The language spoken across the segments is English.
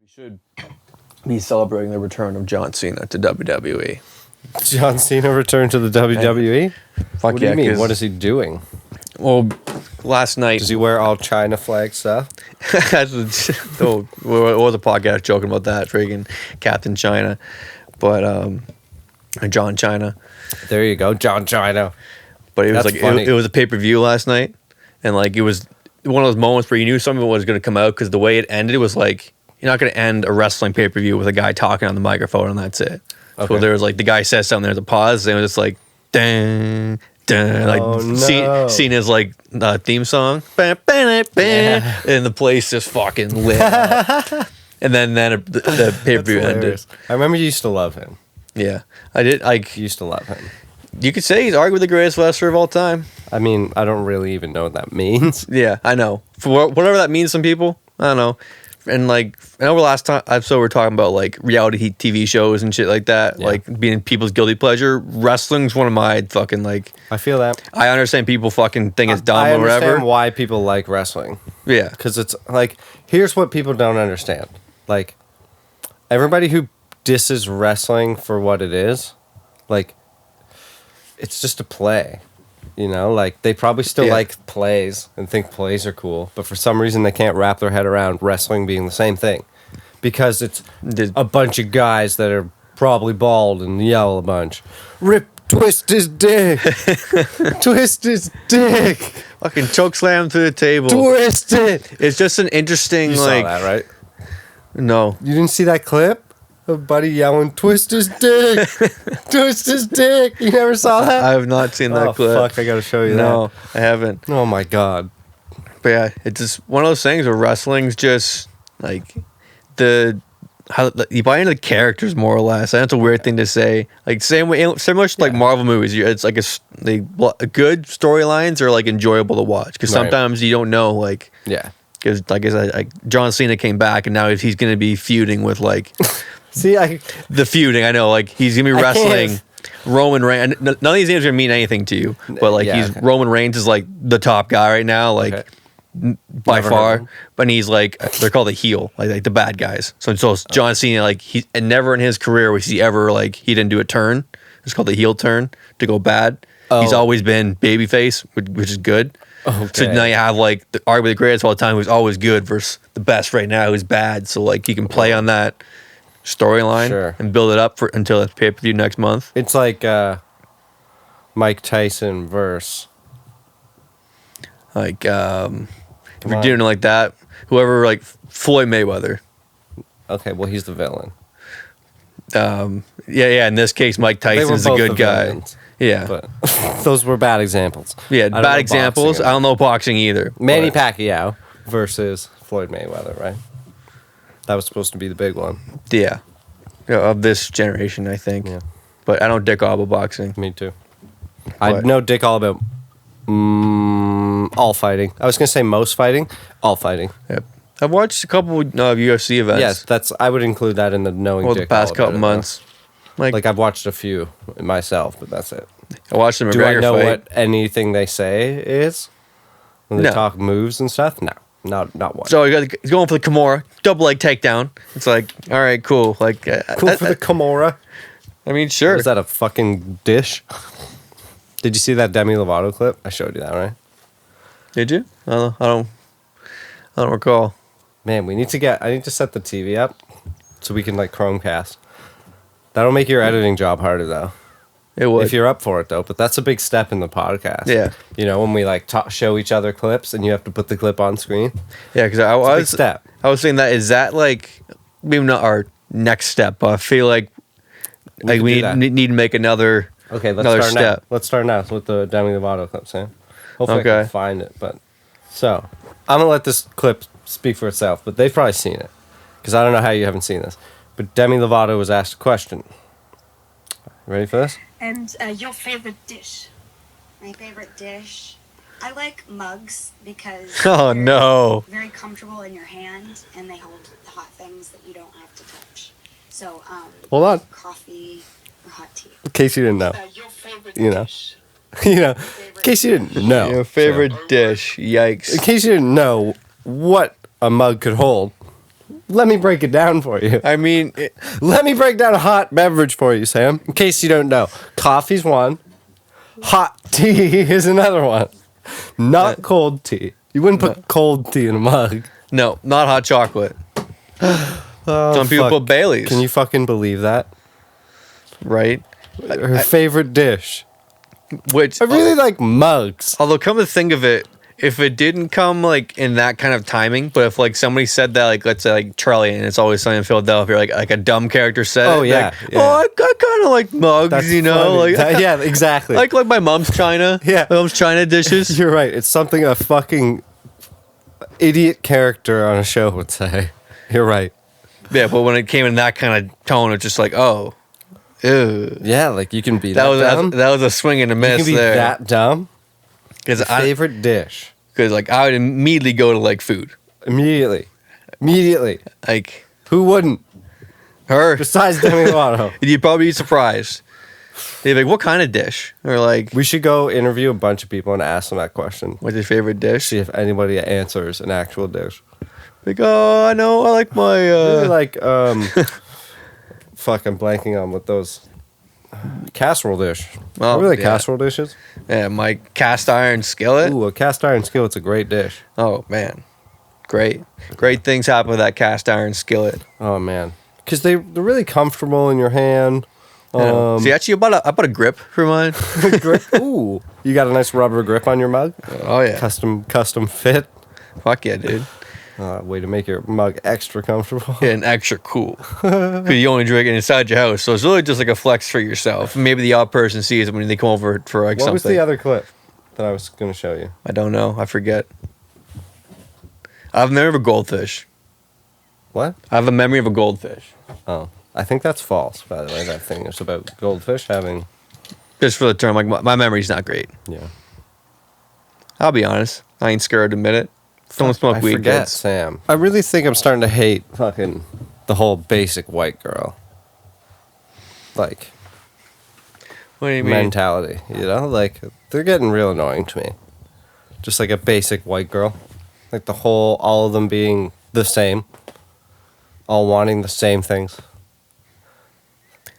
We should be celebrating the return of John Cena to WWE. John Cena returned to the WWE? Fuck What do you mean? What is he doing? Well, last night... Does he wear all China flag stuff? It was a podcast joking about that, freaking Captain China. But, John China. There you go, John China. But it was That's funny. it was a pay-per-view last night. And, it was one of those moments where you knew something was going to come out because the way it ended was like, you're not going to end a wrestling pay-per-view with a guy talking on the microphone and that's it. Okay. So there was the guy says something, there's a pause, and it was just like, dang, dang, Cena's theme song, yeah. And the place just fucking lit up. And then the pay-per-view ended. I remember you used to love him. Yeah, I did. You used to love him. You could say he's arguably the greatest wrestler of all time. I mean, I don't really even know what that means. Yeah, I know. For whatever that means to some people, I don't know. And I know last time we're talking about reality TV shows and shit like that, yeah. Being people's guilty pleasure. Wrestling's one of my fucking I feel that. I understand people fucking think it's dumb or whatever. I understand why people like wrestling. Yeah, because it's here's what people don't understand. Everybody who disses wrestling for what it is, it's just a play. You know, they probably still like plays and think plays are cool, but for some reason they can't wrap their head around wrestling being the same thing. Because it's a bunch of guys that are probably bald and yell a bunch. Twist his dick. Twist his dick. Fucking choke slam to the table. Twist it. It's just an interesting, you saw that, right? No. You didn't see that clip? A buddy yelling, twist his dick. Twist his dick. You never saw that? I have not seen that clip. Fuck, I gotta show you that. No, I haven't. Oh my god. But yeah, it's just one of those things where wrestling's just how you buy into the characters more or less. That's a weird thing to say. Similar to Marvel movies. It's good storylines are enjoyable to watch because sometimes you don't know yeah. Because I said, John Cena came back and now he's going to be feuding with the feuding. I know he's going to be wrestling Roman Reigns. None of these names are going to mean anything to you, but Roman Reigns is the top guy right now. By far, but he's they're called the heel, the bad guys. So John Cena, and never in his career was he ever he didn't do a turn. It's called the heel turn to go bad. Oh. He's always been babyface, which is good. Okay. So now you have arguably the greatest of all time, who's always good, versus the best right now, who's bad. So you can play on that storyline and build it up until it's pay-per-view next month. It's Mike Tyson versus if you're doing it like that, whoever Floyd Mayweather. Okay, well he's the villain. In this case, Mike Tyson's a good guy. Villains, yeah, but those were bad examples. Yeah, bad examples. I don't know boxing either. Manny Pacquiao versus Floyd Mayweather, right? That was supposed to be the big one. Yeah, of this generation, I think. Yeah, but I don't dick all about boxing. Me too. I know dick all about all fighting. I was gonna say most fighting, all fighting. Yep. I've watched a couple of UFC events. Yes, I would include that in the knowing dick. The past couple months. I've watched a few myself, but that's it. I watched the McGregor fight. Do I know what anything they say is? When they talk moves and stuff? No, not one. So he's going for the Kimura, double leg takedown. It's all right, cool. Cool for the Kimura. I mean, sure. Was that a fucking dish? Did you see that Demi Lovato clip? I showed you that, right? Did you? I don't recall. Man, I need to set the TV up so we can Chromecast. That'll make your editing job harder though. It would. If you're up for it though, but that's a big step in the podcast. Yeah. You know, when we show each other clips and you have to put the clip on screen. Yeah, because I was saying that is that maybe not our next step, but I feel we need to make another. Okay, another step. Let's start now with the Demi Lovato clip, Sam. Hopefully I can find it. But so I'm gonna let this clip speak for itself, but they've probably seen it because I don't know how you haven't seen this. But Demi Lovato was asked a question. Ready for this? And your favorite dish? My favorite dish? I like mugs because they're very comfortable in your hand and they hold the hot things that you don't have to touch. So hold on. Coffee or hot tea. In case you didn't know. Your favorite dish? In case you didn't know. Your favorite dish? Yikes! In case you didn't know what a mug could hold, Let me break it down for you. I mean, let me break down a hot beverage for you, Sam. In case you don't know, coffee's one. Hot tea is another one. Not cold tea. You wouldn't put cold tea in a mug. No, not hot chocolate. Some people put Baileys. Can you fucking believe that? Right? Her favorite dish. Which I really like mugs. Although, come to think of it, if it didn't come like in that kind of timing, but if like somebody said that, like let's say like Charlie and It's Always Sunny in Philadelphia, like a dumb character said, oh it, yeah, like, oh I kind of like mugs, That's you know, funny. like yeah, exactly. like my mom's china, Yeah. my mom's china dishes. You're right. It's something a fucking idiot character on a show would say. You're right. Yeah, but when it came in that kind of tone, it's just like, oh, ew. Yeah, like you can be that dumb. That was a swing and a miss you can be there. that dumb. Because favorite dish. Because like I would immediately go to like food. Immediately. Like who wouldn't? Her. Besides Demi Lovato. You'd probably be surprised. They'd be like, what kind of dish? Or like, we should go interview a bunch of people and ask them that question. What's your favorite dish? See if anybody answers an actual dish. Like, oh, I know, I like my really like fuck, I'm blanking on what those casserole dish. Oh, really casserole dishes? Yeah, my cast iron skillet. Ooh, a cast iron skillet's a great dish. Oh man, great things happen with that cast iron skillet. Oh man, because they're really comfortable in your hand. See, actually, I bought a grip for mine. Grip? Ooh, you got a nice rubber grip on your mug. Oh yeah, custom fit. Fuck yeah, dude. Way to make your mug extra comfortable. Yeah, and extra cool. Because you only drink it inside your house. So it's really just like a flex for yourself. Maybe the odd person sees it when they come over for like something. What was the other clip that I was going to show you? I don't know. I forget. I have a memory of a goldfish. What? I have a memory of a goldfish. Oh. I think that's false, by the way, that thing. It's about goldfish having... Just for the term, like my memory's not great. Yeah. I'll be honest. I ain't scared to admit it. Don't smoke weed, forget, kids. Sam. I really think I'm starting to hate fucking the whole basic white girl. Like, what do you mean? Mentality, you know? Like, they're getting real annoying to me. Just like a basic white girl. Like the whole, all of them being the same. All wanting the same things.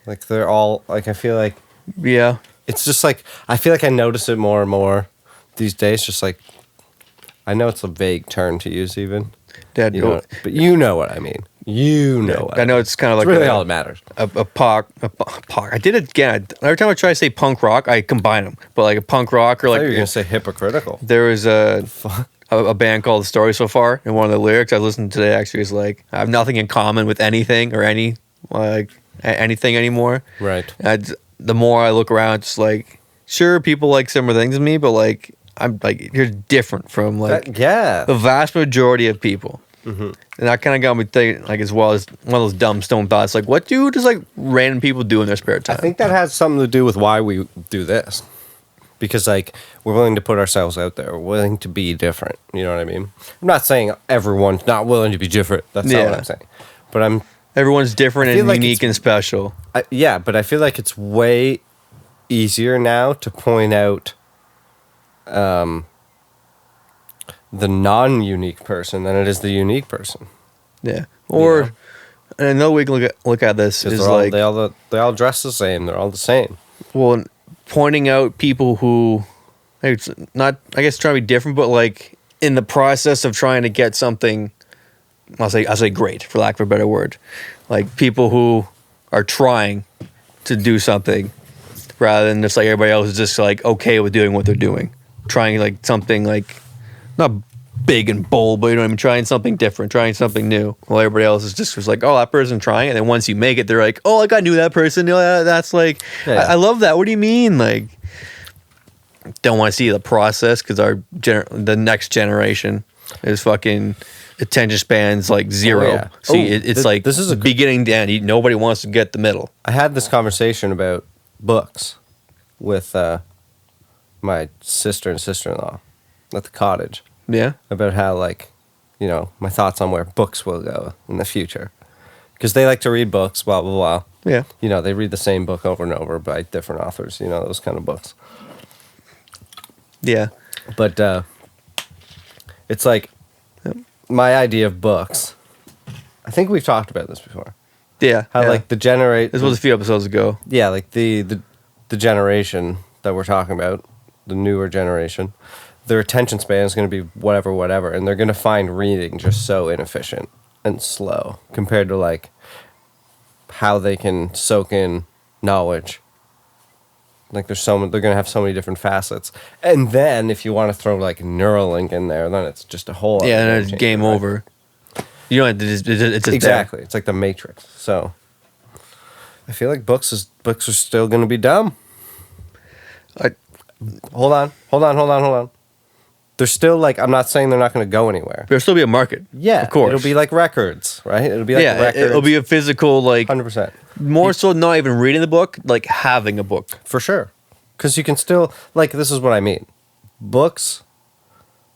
Like, they're all, like, I feel like... Yeah. It's just like, I feel like I notice it more and more these days, just like, I know it's a vague term to use even. Dad, you know, but you know what I mean. You know what I know it's kind of like really all that matters. A punk. I did it again. Every time I try to say punk rock, I combine them. But like a punk rock or like... I thought you were going to say hypocritical. There was a band called The Story So Far, and one of the lyrics I listened to today actually is like, I have nothing in common with anything or anything anymore. Right. The more I look around, it's like, sure, people like similar things to me, but like, I'm like, you're different from like the vast majority of people. Mm-hmm. And that kind of got me thinking, like, as well as one of those dumb stone thoughts, like, what do just like random people do in their spare time? I think that has something to do with why we do this. Because like, we're willing to put ourselves out there. We're willing to be different. You know what I mean? I'm not saying everyone's not willing to be different. That's not what I'm saying. But everyone's different and like unique and special. Yeah, but I feel like it's way easier now to point out the non-unique person than it is the unique person. Yeah. Or another way to look at this is like they all dress the same. They're all the same. Well, pointing out people who it's not, I guess, trying to be different, but like in the process of trying to get something, I'll say great, for lack of a better word, like people who are trying to do something rather than just like everybody else is just like okay with doing what they're doing, trying like something like not big and bold, but you know what I mean, trying something different, trying something new. Well, everybody else is just was like, oh, that person trying, and then once you make it, they're like, oh, like I knew that person. You know, that's like, I love that. What do you mean, like? Don't want to see the process because the next generation is fucking attention spans like zero. Oh, yeah. See, it's like this is a beginning to end. Nobody wants to get the middle. I had this conversation about books with my sister and sister-in-law at the cottage. Yeah. About how, like, you know, my thoughts on where books will go in the future. Because they like to read books, blah, blah, blah. Yeah. You know, they read the same book over and over by different authors, you know, those kind of books. Yeah. But it's like, my idea of books, I think we've talked about this before. Yeah. How yeah. like the generate. This was a few episodes ago. Yeah, like the generation that we're talking about, the newer generation, their attention span is going to be whatever, and they're going to find reading just so inefficient and slow compared to like how they can soak in knowledge. Like they're going to have so many different facets. And then if you want to throw like Neuralink in there, then it's just a whole yeah, and it's game right? over. You know, it's just exactly. It's like the Matrix. So I feel like books are still going to be dumb. Hold on. They're still like, I'm not saying they're not going to go anywhere. There'll still be a market. Yeah, of course. It'll be like records, right? It'll be like records. It'll be a physical, like 100%. More so, not even reading the book, like having a book for sure. Because you can still like, this is what I mean. Books,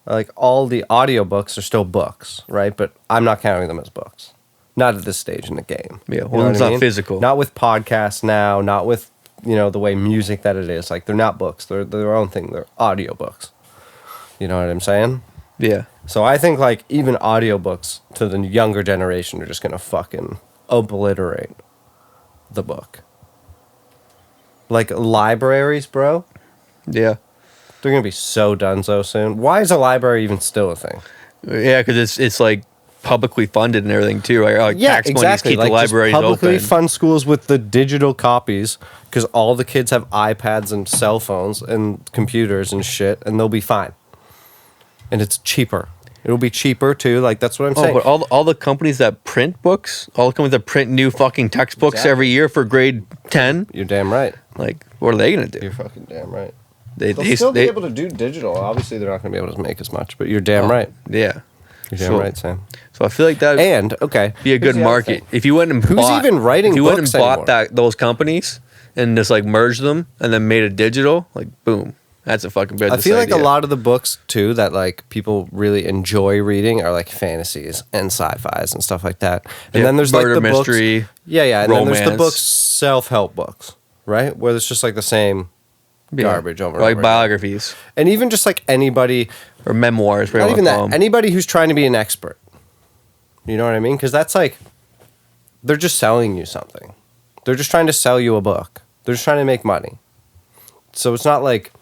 like all the audiobooks are still books, right? But I'm not counting them as books. Not at this stage in the game. Yeah, well, it's not physical. Not with podcasts now. Not with the way music that it is. Like they're not books. They're their own thing. They're audiobooks. You know what I'm saying? Yeah. So I think like even audiobooks to the younger generation are just gonna fucking obliterate the book. Like libraries, bro. Yeah. They're gonna be so done so soon. Why is a library even still a thing? Yeah, because it's like publicly funded and everything too. Like yeah, tax exactly. monies keep the libraries publicly open. fund schools with the digital copies because all the kids have iPads and cell phones and computers and shit, and they'll be fine. And it's cheaper. It'll be cheaper too. Like that's what I'm saying. But all the companies that print books, all the companies that print new fucking textbooks every year for grade 10. You're damn right. Like, what are they gonna do? You're fucking damn right. They'll still be able to do digital. Obviously, they're not gonna be able to make as much. But you're damn right. Yeah. You're damn right, Sam. So I feel like that be a good market if you went and who's even writing. If you books went and bought those companies and just like merged them and then made it digital, like boom. That's a fucking business I feel like idea. a lot of the books too that like people really enjoy reading are like fantasies and sci-fis and stuff like that. And then there's like the mystery, books, and romance. then there's the books, self-help books, right? Where it's just like the same garbage over and like over biographies, and even just like anybody or memoirs. Not even that. Anybody who's trying to be an expert. You know what I mean? Because that's like they're just selling you something. They're just trying to sell you a book. They're just trying to make money. So it's not like.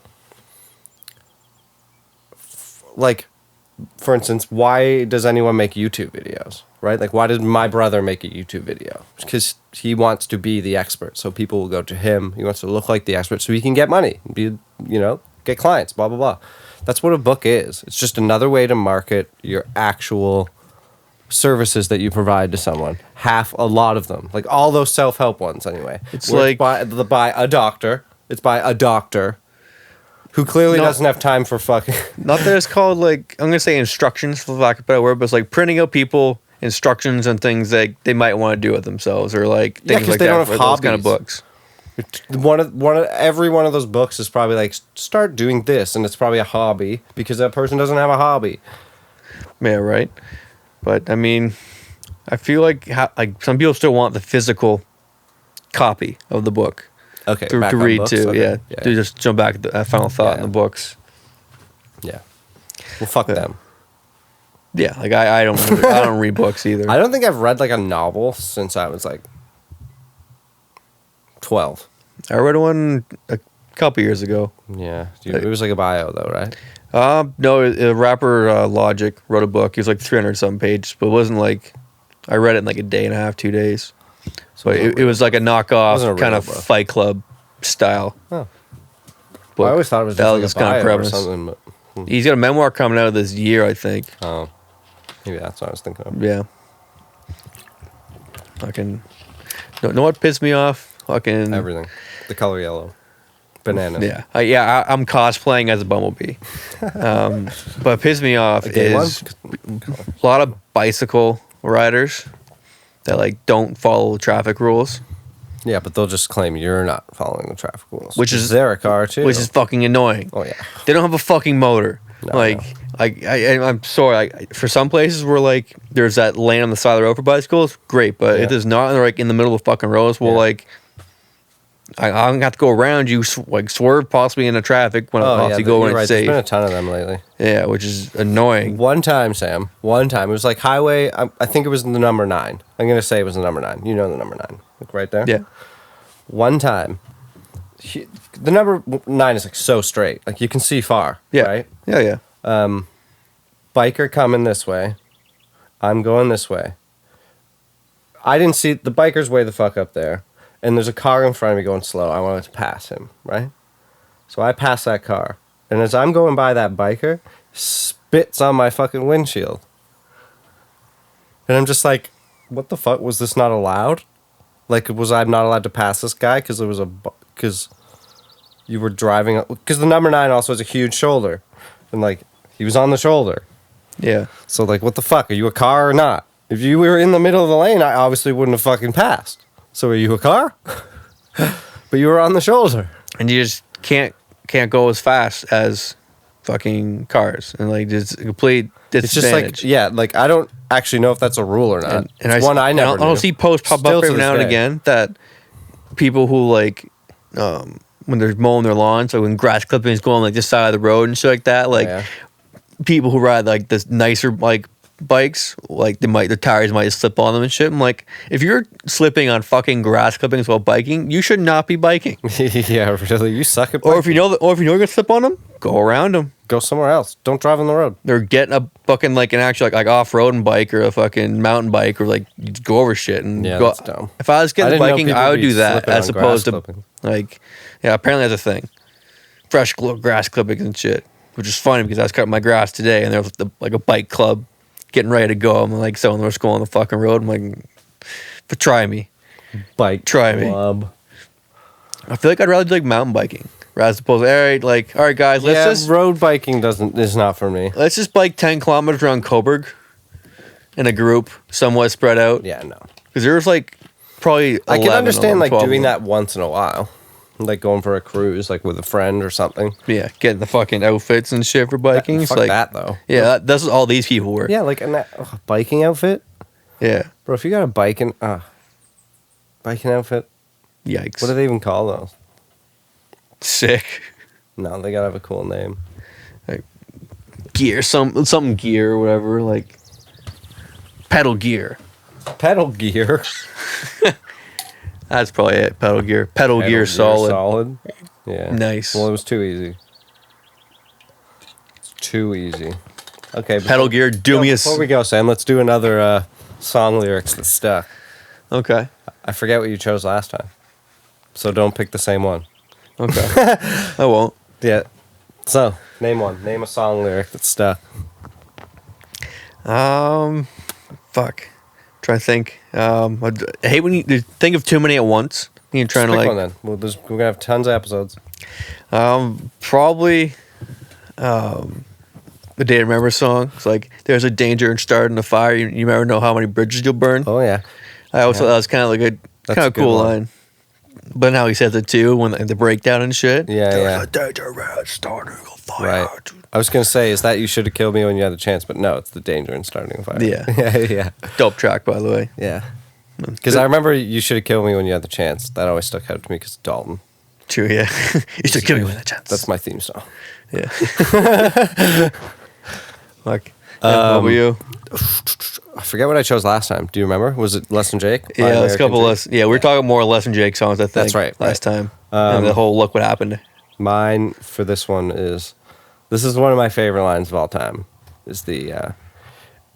Like, for instance, why does anyone make YouTube videos, right? Like, why does my brother make a YouTube video? Because he wants to be the expert, so people will go to him. He wants to look like the expert so he can get money, get clients, blah, blah, blah. That's what a book is. It's just another way to market your actual services that you provide to someone. A lot of them. Like, all those self-help ones, anyway. It's like... by a doctor. It's by a doctor. Who clearly doesn't have time for fucking... Not that it's called, like, I'm going to say instructions, for lack of a better word, but it's like printing out people instructions and things that they might want to do it themselves, or like things like they that don't for have those kind hobbies. of books. Every one of those books is probably like, start doing this, and it's probably a hobby, because that person doesn't have a hobby. Yeah, right. But, I mean, I feel like some people still want the physical copy of the book. Okay, to read books, too, okay. yeah. To just jump back to that final thought in the books. Yeah. Well, fuck them. Yeah, like I don't read books either. I don't think I've read like a novel since I was like 12. I read one a couple years ago. Yeah, it was like a bio though, right? No, a rapper Logic wrote a book. It was like 300 some pages, but it wasn't like I read it in like a day and a half, 2 days. So it was like a knockoff kind of Fight Club style. Oh. Well, I always thought it was just like a bio or something. But, He's got a memoir coming out this year, I think. Oh, maybe that's what I was thinking of. Yeah. Know what pissed me off? Everything. The color yellow. Bananas. Yeah. I'm cosplaying as a bumblebee. But what pissed me off is a lot of bicycle riders that like don't follow traffic rules. Yeah, but they'll just claim you're not following the traffic rules. Which is their car too. Which is fucking annoying. Oh yeah. They don't have a fucking motor. No, I'm sorry. For some places where like there's that lane on the side of the road for bicycles, great. But if there's not, like in the middle of the fucking roads, well, like I'm gonna have to go around you, like swerve possibly into traffic when I'm obviously going right. safe. There's been a ton of them lately. Yeah, which is annoying. One time, Sam. One time. It was like highway. I think it was the number 9. I'm gonna say it was the number 9. You know the number 9. Look right there. Yeah. One time. The number 9 is like so straight. Like you can see far. Yeah. Right. Yeah. Biker coming this way. I'm going this way. I didn't see the biker's way the fuck up there, and there's a car in front of me going slow. I wanted to pass him, right? So I pass that car, and as I'm going by that biker, spits on my fucking windshield, and I'm just like, "What the fuck? Was this not allowed? Like, was I not allowed to pass this guy because because you were driving? Because the number 9 also has a huge shoulder, and like he was on the shoulder." Yeah. So, like, what the fuck? Are you a car or not? If you were in the middle of the lane, I obviously wouldn't have fucking passed. So, are you a car? But you were on the shoulder. And you just can't go as fast as fucking cars. And, like, it's a complete disadvantage. It's just like, yeah, like, I don't actually know if that's a rule or not. And it's one I never knew. I don't see posts pop Still up every now and again that people who, like, when they're mowing their lawn, so when grass clippings go on, like, this side of the road and shit like that, like, people who ride, like, this nicer, like, bikes, like the tires might slip on them and shit. I'm like, if you're slipping on fucking grass clippings while biking, you should not be biking. Yeah, really, you suck at biking. Or if you know you're gonna slip on them, go around them. Go somewhere else. Don't drive on the road. They're getting a fucking like an actual like off-roading bike or a fucking mountain bike or like you just go over shit and go. That's dumb. If I was getting biking, I would do that as opposed to clipping. like, yeah, apparently that's a thing. Fresh grass clippings and shit, which is funny because I was cutting my grass today and there was like a bike club getting ready to go. I'm like, someone was going on the fucking road. I'm like, but try me. Bike try club. Me. I feel like I'd rather do like mountain biking. Rather suppose, all right, guys, let's just road biking is not for me. Let's just bike 10 kilometers around Coburg in a group, somewhat spread out. Yeah, no. Because there's like probably 11 I can understand like doing that. that once in a while. Like going for a cruise, like with a friend or something. Yeah, getting the fucking outfits and shit for biking. Fuck like, that though. Yeah, that's all these people were. Yeah, like a biking outfit. Yeah, bro. If you got a biking outfit, yikes! What do they even call those? Sick. No, they gotta have a cool name. Like gear, something gear or whatever. Like pedal gear. Pedal gear. That's probably it. Pedal gear. Pedal gear solid. Yeah. Nice. Well, it was too easy. It's too easy. Okay. Pedal gear. Before we go, Sam, let's do another song lyrics that stuck. Okay. I forget what you chose last time, so don't pick the same one. Okay. I won't. Yeah. So name one. Name a song lyric that stuck. Fuck. Trying to think. I hate when you think of too many at once. You're trying to like. One then. We're gonna have tons of episodes. Probably. The Day to Remember song. It's like there's a danger in starting a fire. You never know how many bridges you'll burn. Oh yeah. I always thought that was kind of like a cool line. But now he says it too when the breakdown and shit. Yeah, there's a danger in starting a fire. Right. I was gonna say, is that you should have killed me when you had the chance, but no, it's the danger in starting a fire. Yeah. Yeah. Dope track, by the way. Yeah. Because I remember you should have killed me when you had the chance. That always stuck out to me because Dalton. True, yeah. You should kill me with a chance. That's my theme song. Yeah. Like, what about you? I forget what I chose last time. Do you remember? Was it Less Than Jake? Yeah, it was a couple less. Yeah, we were talking more Less Than Jake songs, I think. That's right. Last time. And the whole Look What Happened. Mine for this one is, this is one of my favorite lines of all time. Is the,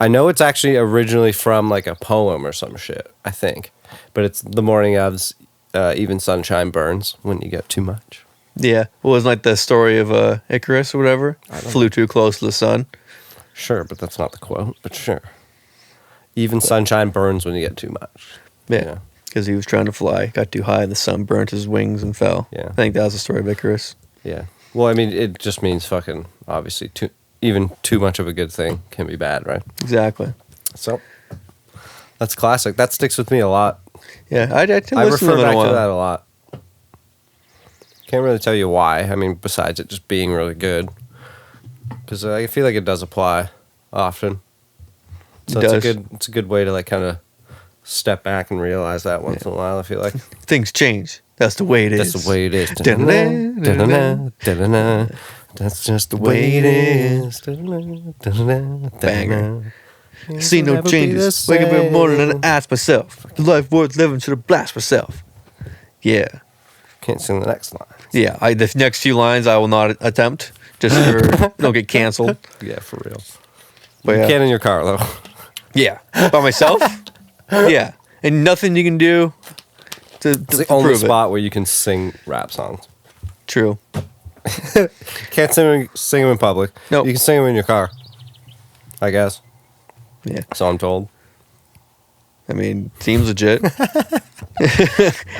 I know it's actually originally from like a poem or some shit, I think. But it's the morning of's even sunshine burns when you get too much. Yeah. Well, it was like the story of Icarus or whatever. Flew too close to the sun. Sure, but that's not the quote, but sure. Even sunshine burns when you get too much. Yeah, because he was trying to fly, got too high, and the sun burnt his wings and fell. Yeah. I think that was the story of Icarus. Yeah. Well, I mean, it just means fucking, obviously, even too much of a good thing can be bad, right? Exactly. So, that's classic. That sticks with me a lot. Yeah, I refer back to that a lot. Can't really tell you why. I mean, besides it just being really good. Because I feel like it does apply often. So it's a good way to like kind of step back and realize that once in a while, I feel like. Things change. That's the way it is. That's the way it is. That's just the way it is. Banger. See no changes. Wake up in the morning and I ask myself, the life worth living should have blast myself. Yeah. Can't sing the next line. Yeah, the next few lines I will not attempt, just for don't get canceled. Yeah, for real. But you can in your car, though. Yeah. By myself? Yeah. And nothing you can do to it's the only spot where you can sing rap songs. True. Can't sing them in public. No. You can sing them in your car, I guess. Yeah. So I'm told. I mean, seems legit.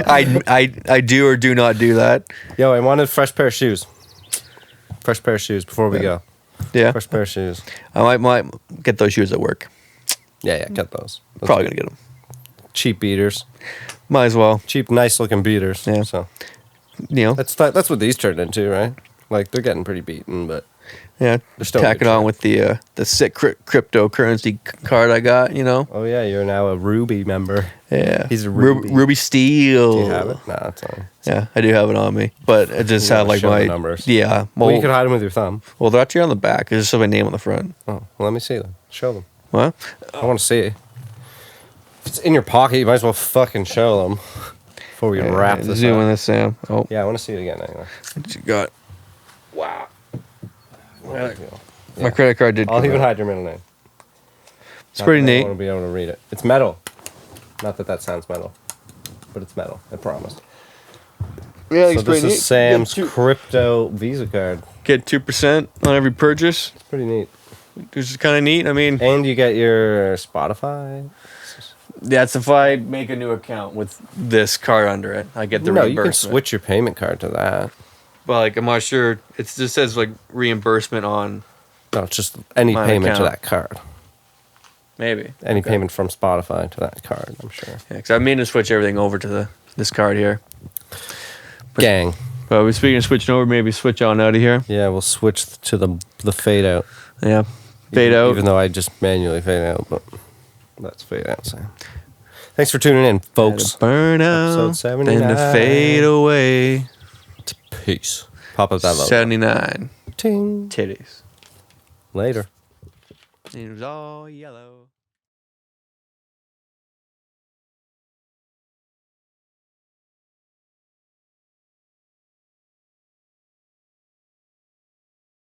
I do or do not do that. Yo, I wanted a fresh pair of shoes. Fresh pair of shoes before we go. Yeah. Fresh pair of shoes. I might get those shoes at work. Yeah, get those. Probably gonna get them. Cheap beaters. Might as well. Cheap, nice looking beaters. Yeah. So, you know, that's what these turned into, right? Like they're getting pretty beaten, but yeah, tack it on with the sick cryptocurrency card I got. You know. Oh yeah, you're now a Ruby member. Yeah, he's a Ruby. Ruby Steel. Do you have it? No, it's on. Yeah, I do have it on me, but it just had like my numbers. Yeah, well, you could hide them with your thumb. Well, they're actually on the back. There's just my name on the front. Oh, well, let me see them. Show them. What? I want to see. If it's in your pocket, you might as well fucking show them before we wrap this up. Zooming this, Sam. Oh, yeah, I want to see it again anyway. What you got? Wow. My credit card did. I'll even hide your middle name. It's pretty neat. I want to be able to read it. It's metal. Not that sounds metal, but it's metal. I promise. Yeah, so this is Sam's crypto Visa card. Get 2% on every purchase. It's pretty neat. Which is kind of neat. I mean, and you get your Spotify. That's if I make a new account with this card under it. I get the reimbursement. You can switch your payment card to that. But like, I'm not sure. It just says like reimbursement on. No, it's just any payment account to that card. Maybe any payment from Spotify to that card. I'm sure. Yeah, because I mean to switch everything over to this card here. Gang. But we're speaking of switching over. Maybe switch on out of here. Yeah, we'll switch to the fade out. Yeah, fade out. Even though I just manually fade out, but let's fade out. So. Thanks for tuning in, folks. Burn out. Episode 79. And to fade away. Peace. Pop up that logo. 79. Ting. Titties. Later. It was all yellow.